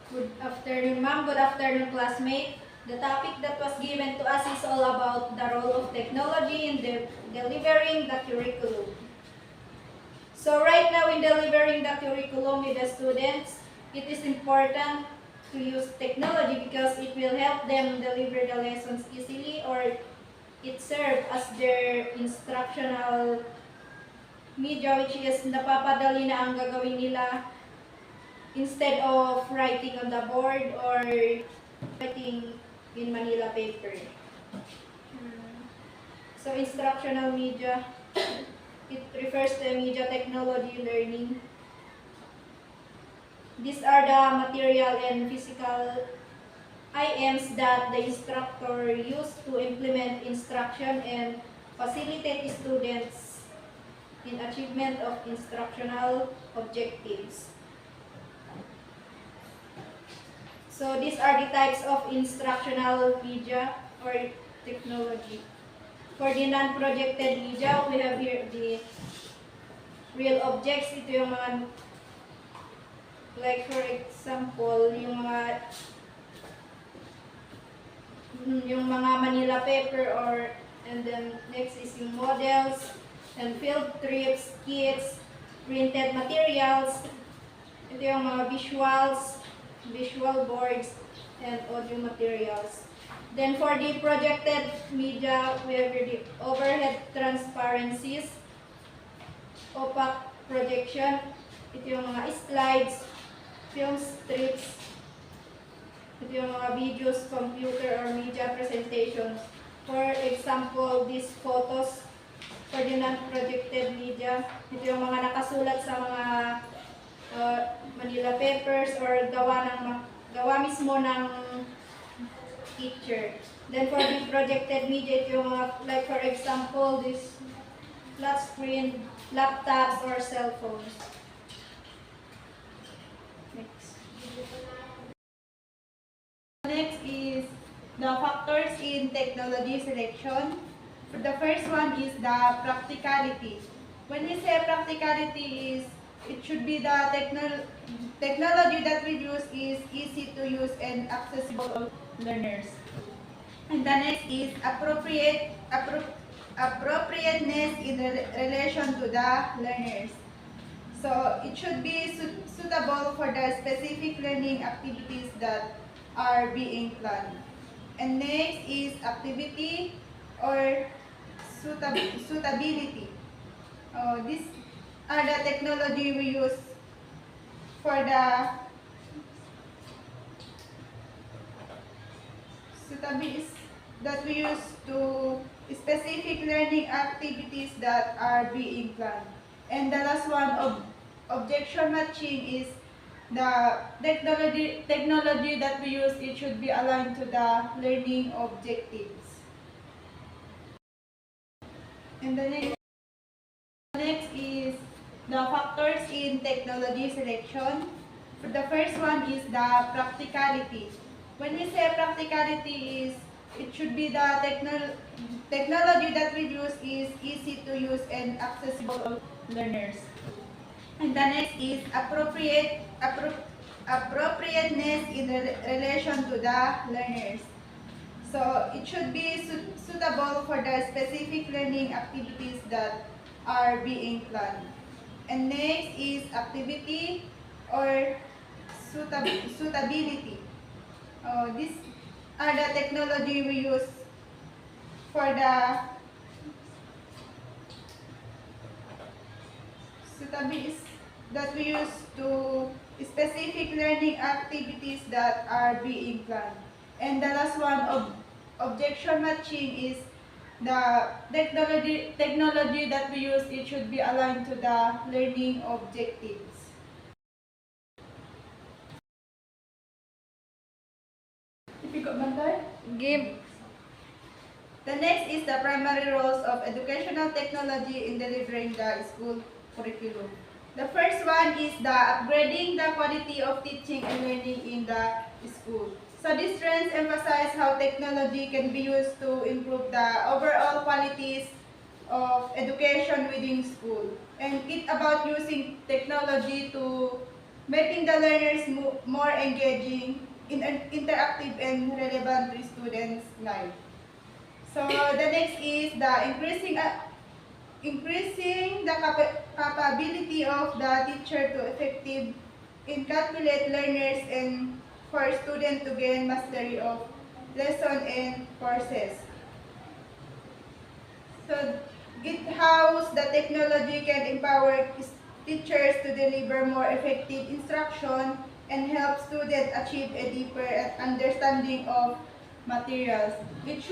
Good afternoon, ma'am. Good afternoon, classmate. The topic that was given to us is all about the role of technology in delivering the curriculum. So right now in delivering the curriculum with the students, it is important to use technology because it will help them deliver the lessons easily, or it serves as their instructional media, which is napapadali na ang gagawin nila instead of writing on the board or writing in Manila paper. So instructional media, it refers to media technology learning. These are the material and physical items that the instructor used to implement instruction and facilitate students in achievement of instructional objectives. So these are the types of instructional media or technology. For the non-projected media, we have here the real objects. Ito yung mga, like for example, yung mga Manila paper, or and then next is yung models and field trips, kits, printed materials. Ito yung mga visuals, visual boards, and audio materials. Then for the projected media, we have the overhead transparencies, opaque projection. Ito yung mga slides, film strips. Ito yung mga videos, computer or media presentations. For example, these photos for the non-projected media. Ito yung mga nakasulat sa mga Manila papers or gawa mismo ng teacher. Then for the projected media, ito yung mga, like for example, this flat screen, laptops or cell phones. Next is the factors in technology selection. The first one is the practicality. When we say practicality, it should be the technology that we use is easy to use and accessible to learners. And the next is appropriateness in relation to the learners. So it should be suitable for the specific learning activities that are being planned. And next is activity or suitability. These are the technology we use for the suitability that we use to specific learning activities that are being planned. And the last one of objection matching is the technology that we use, it should be aligned to the learning objectives. And the next is the factors in technology selection. The first one is the practicality. When we say practicality, it should be the technology that we use is easy to use and accessible to learners. And the next is appropriateness in relation to the learners. So it should be suitable for the specific learning activities that are being planned. And next is activity or suitability. These are the technology we use for the suitability that we use to specific learning activities that are being planned. And the last one of objection matching is the technology that we use, it should be aligned to the learning objectives. Give. The next is the primary roles of educational technology in delivering the school curriculum. The first one is the upgrading the quality of teaching and learning in the school. So these trends emphasize how technology can be used to improve the overall qualities of education within school. And it's about using technology to making the learners more engaging, interactive, and relevant to students' life. So the next is the increasing the capability of the teacher to effective in calculate learners and for student to gain mastery of lesson and courses. So it how the technology can empower teachers to deliver more effective instruction and help students achieve a deeper understanding of materials. It's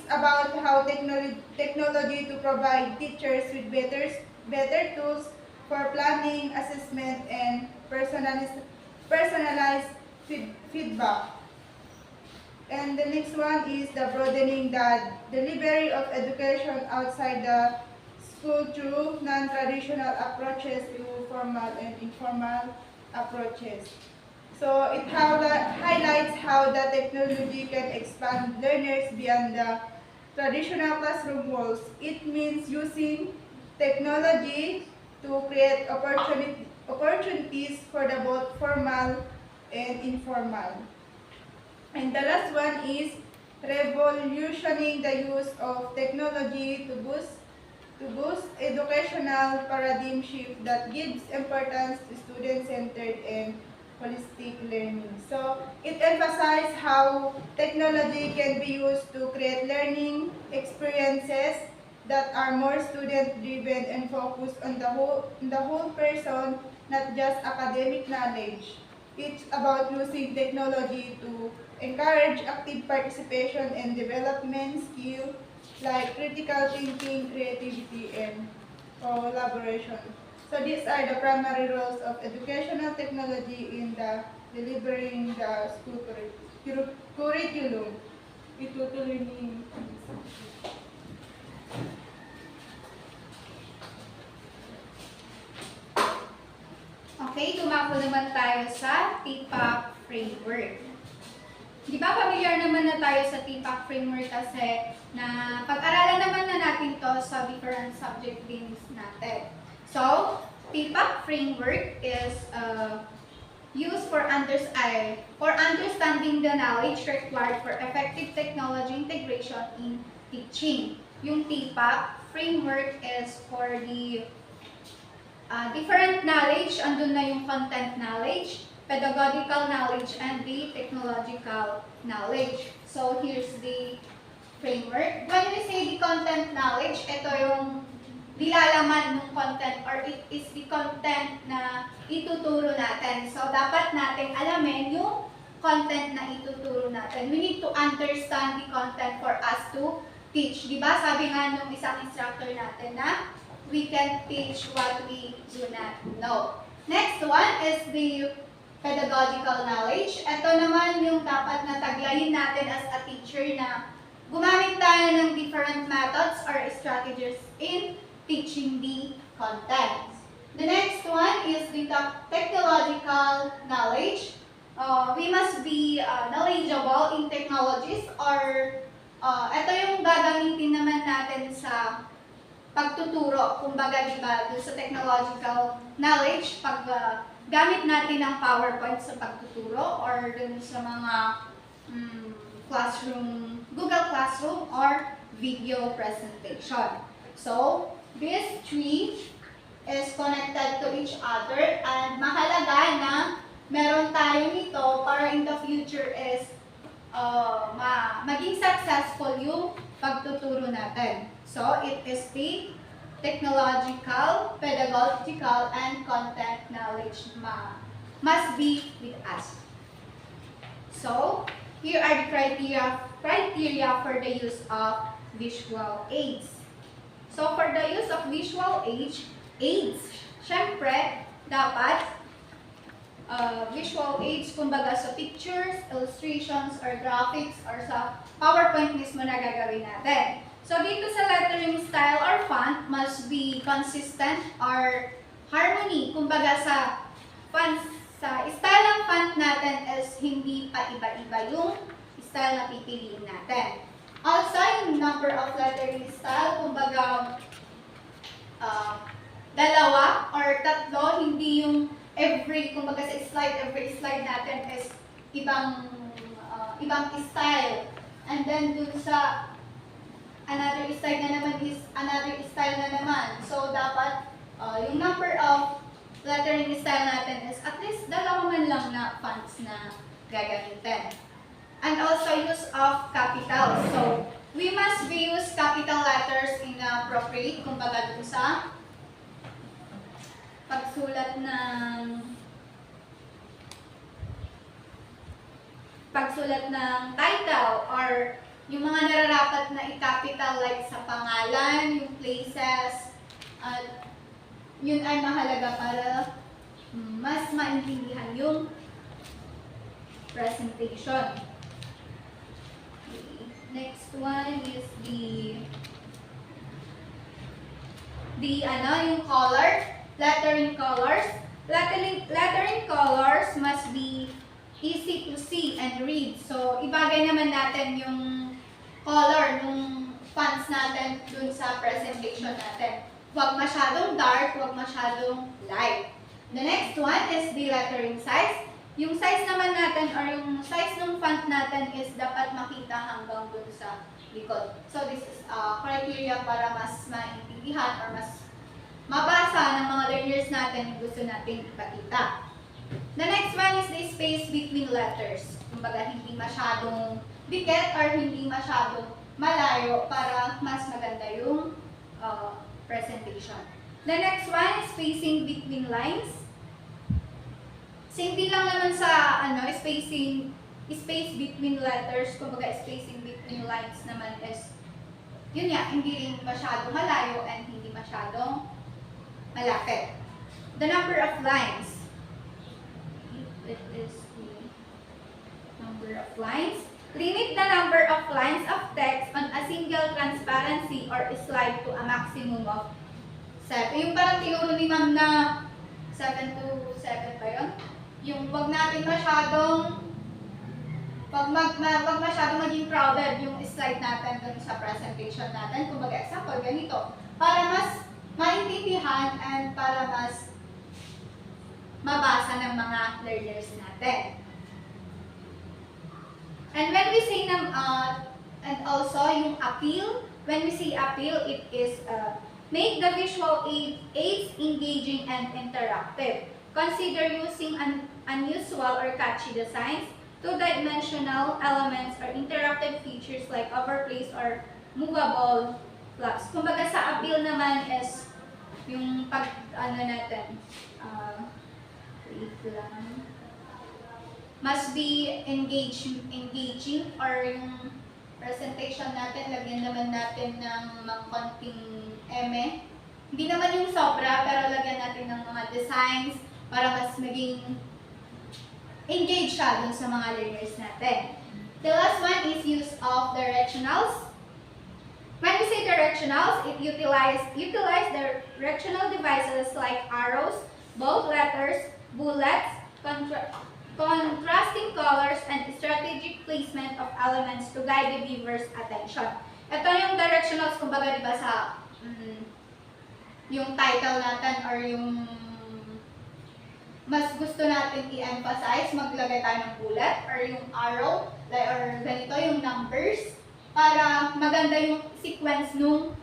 about how technology to provide teachers with better tools for planning, assessment, and personalized feedback. And the next one is the broadening the delivery of education outside the school through non-traditional approaches to formal and informal approaches. So it highlights how the technology can expand learners beyond the traditional classroom walls. It means using technology to create opportunities for the both formal and informal. And the last one is revolutioning the use of technology to boost educational paradigm shift that gives importance to student-centered and holistic learning. So it emphasizes how technology can be used to create learning experiences that are more student-driven and focused on the whole person, not just academic knowledge. It's about using technology to encourage active participation and development skills like critical thinking, creativity, and collaboration. So these are the primary roles of educational technology in the delivering the school curriculum. Itutuloy. Okay, tumako naman tayo sa TPAC framework. Di ba familiar naman na tayo sa TPAC framework kasi na pag-aralan naman na natin to sa different subject themes natin. So, TPAC framework is used for understanding the knowledge required for effective technology integration in teaching. Yung TPAC framework is for the different knowledge, andun na yung content knowledge, pedagogical knowledge, and the technological knowledge. So, here's the framework. When we say the content knowledge, ito yung nilalaman ng content or it is the content na ituturo natin. So, dapat natin alamin yung content na ituturo natin. We need to understand the content for us to teach. Diba? Sabi nga nung isang instructor natin na we can teach what we do not know. Next one is the pedagogical knowledge. Ito naman yung dapat na taglayin natin as a teacher na gumamit tayo ng different methods or strategies in teaching the content. The next one is the technological knowledge. We must be knowledgeable in technologies or ito yung gagamitin naman natin sa pagtuturo, kumbaga diba, dun sa technological knowledge, pag gamit natin ang PowerPoint sa pagtuturo or dun sa mga classroom, Google Classroom or video presentation. So, these three is connected to each other and mahalaga na meron tayo nito para in the future is maging successful yung pagtuturo natin. So, it is the technological, pedagogical, and content knowledge must be with us. So, here are the criteria for the use of visual aids. So, for the use of visual aids, syempre, dapat visual aids, kumbaga sa pictures, illustrations, or graphics, or sa PowerPoint mismo na gagawin natin. So, dito sa lettering style or font must be consistent or harmony. Kumbaga sa style ng font natin is hindi pa iba-iba yung style na pipiliin natin. Also, yung number of lettering style, kumbaga dalawa or tatlo, hindi yung kumbaga sa slide, every slide natin is ibang style. And then dun sa another style na naman is another style na naman. So dapat yung number of lettering style natin is at least 2 man lang na fonts na gagamitin. And also use of capitals. So we must use capital letters in appropriate, kumbaga dun sa pagsulat ng title or yung mga nararapat na i-capital like sa pangalan, yung places, yun ay mahalaga para mas maintindihan yung presentation. Okay. Next one is yung color, lettering colors. Lettering colors must be easy to see and read. So, ibagay naman natin yung color ng fonts natin dun sa presentation natin. Huwag masyadong dark, huwag masyadong light. The next one is the lettering size. Yung size naman natin or yung size ng font natin is dapat makita hanggang dun sa likod. So, this is criteria para mas maintindihan or mas mabasa ng mga learners natin yung gusto nating ipakita. The next one is the space between letters. Kumbaga, hindi masyadong dikit or hindi masyadong malayo para mas maganda yung presentation. The next one is spacing between lines. Same din lang naman sa space between letters. Kumbaga, spacing between lines naman is yun nga, hindi rin masyadong malayo and hindi masyadong malapit. The number of lines. It is the number of lines. Limit the number of lines of text on a single transparency or slide to a maximum of 7. Yung parang tinuro ni ma'am na 7 to 7 ba yun? Yung wag natin masyadong maging crowded yung slide natin dun sa presentation natin. Kumbaga, example, ganito. Para mas maintindihan and para mas mabasa ng mga learners natin. And when we say and also yung appeal, when we say appeal, it is make the visual aids engaging and interactive. Consider using unusual or catchy designs, two-dimensional elements, or interactive features like overlays or movable flags. Kumbaga sa appeal naman is yung must be engaging or yung presentation natin, lagyan naman natin ng mga konting eme. Hindi naman yung sobra, pero lagyan natin ng mga designs para mas maging engage siya dun sa mga learners natin. The last one is use of directionals. When we say directionals, it utilize directional devices like arrows, bold letters, bullets, contrasting colors, and strategic placement of elements to guide the viewer's attention. Ito yung directionals, kumbaga diba sa yung title natin or yung mas gusto natin i-emphasize, maglagay tayo ng bullet or yung arrow, or ganito yung numbers, para maganda yung sequence nung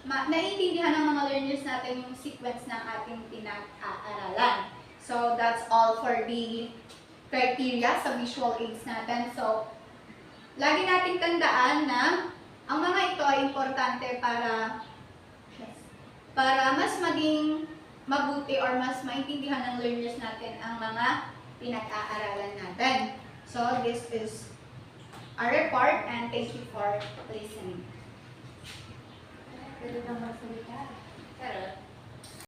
naiintindihan ng mga learners natin yung sequence ng ating pinag-aaralan. So, that's all for the criteria sa visual aids natin. So, lagi nating tandaan na ang mga ito ay importante para mas maging mabuti or mas maintindihan ng learners natin ang mga pinag-aaralan natin. So, this is our report and thank you for listening. Pwede kang magsalita. Pero,